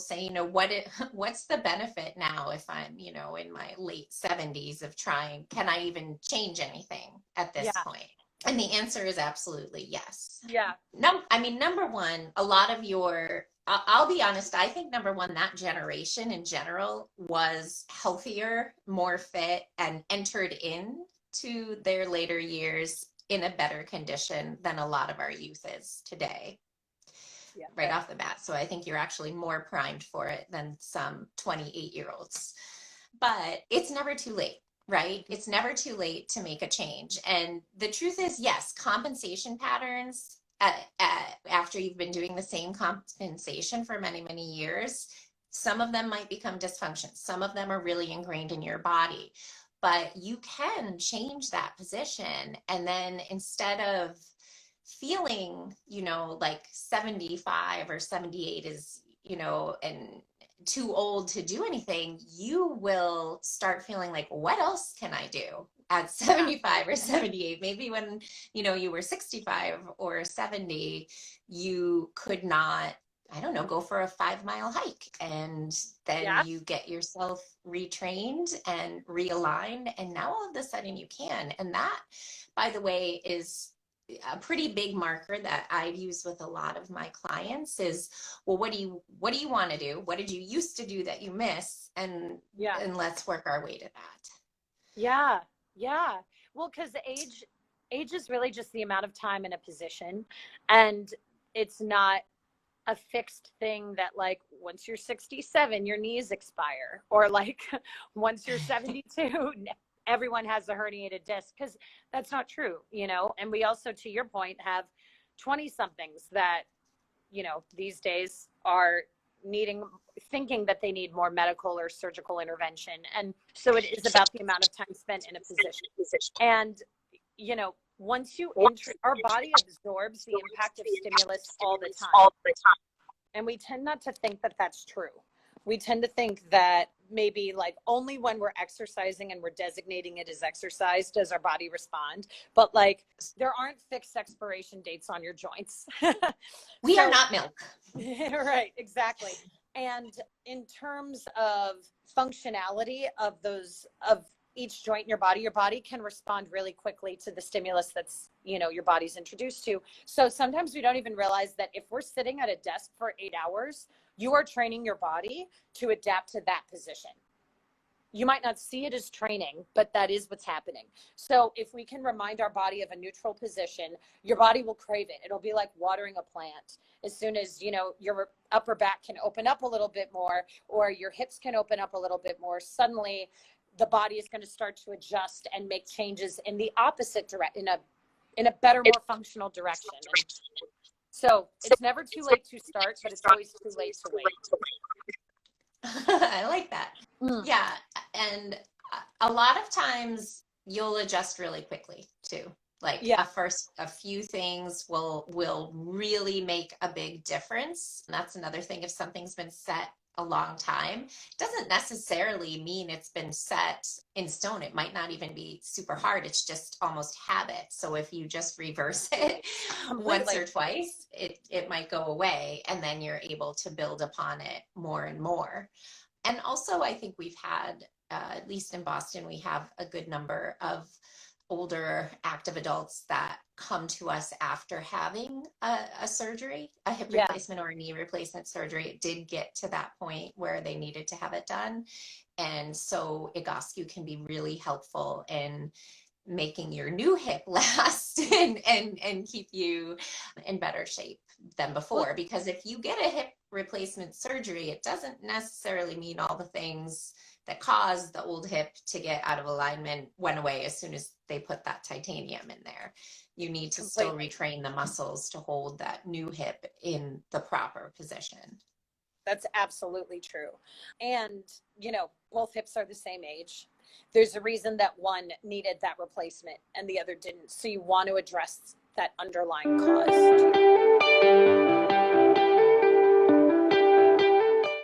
say, what's the benefit now if I'm, in my late 70s of trying, can I even change anything at this point? And the answer is absolutely yes. Yeah. No, I mean, number one, a lot of I'll be honest, I think number one, that generation in general was healthier, more fit, and entered into their later years in a better condition than a lot of our youth is today. Yeah, right off the bat. So I think you're actually more primed for it than some 28-year-olds. But it's never too late, right? It's never too late to make a change. And the truth is, yes, compensation patterns, after you've been doing the same compensation for many, many years, some of them might become dysfunction. Some of them are really ingrained in your body. But you can change that position. And then instead of feeling, like 75 or 78 is, and too old to do anything, you will start feeling like, what else can I do at 75 or 78? Maybe when, you were 65 or 70, you could not, I don't know, go for a 5-mile hike. And then you get yourself retrained and realigned. And now all of a sudden you can. And that, by the way, is a pretty big marker that I've used with a lot of my clients is, well, what do you want to do? What did you used to do that you miss? And let's work our way to that. Yeah. Yeah. Well, because age is really just the amount of time in a position, and it's not a fixed thing that like once you're 67 your knees expire, or like once you're 72 everyone has a herniated disc, because that's not true, and we also, to your point, have 20 somethings that these days are thinking that they need more medical or surgical intervention. And so it is about the amount of time spent in a position. And once you enter, our body absorbs the impact of stimulus all the time. And we tend not to think that that's true. We tend to think that maybe like only when we're exercising and we're designating it as exercise does our body respond. But like there aren't fixed expiration dates on your joints. We are not milk. Right, exactly. And in terms of functionality of each joint in your body can respond really quickly to the stimulus that's, your body's introduced to. So sometimes we don't even realize that if we're sitting at a desk for 8 hours, you are training your body to adapt to that position. You might not see it as training, but that is what's happening. So if we can remind our body of a neutral position, your body will crave it. It'll be like watering a plant. As soon as, your upper back can open up a little bit more, or your hips can open up a little bit more, suddenly the body is going to start to adjust and make changes in the opposite direction, in a better, more functional direction. And so it's never too late to start, but it's always too late to wait. I like that. Yeah. And a lot of times you'll adjust really quickly too. Like a few things will really make a big difference. And that's another thing. If something's been set a long time, it doesn't necessarily mean it's been set in stone. It might not even be super hard. It's just almost habit. So if you just reverse it once or twice, it might go away, and then you're able to build upon it more and more. And also, I think we've had, at least in Boston, we have a good number of older active adults that come to us after having a surgery, a hip replacement or a knee replacement surgery. It did get to that point where they needed to have it done. And so Egoscue can be really helpful in making your new hip last and keep you in better shape than before. Because if you get a hip replacement surgery, it doesn't necessarily mean all the things that caused the old hip to get out of alignment went away as soon as they put that titanium in there. You need to still retrain the muscles to hold that new hip in the proper position. That's absolutely true. And, both hips are the same age. There's a reason that one needed that replacement and the other didn't. So you want to address that underlying cause.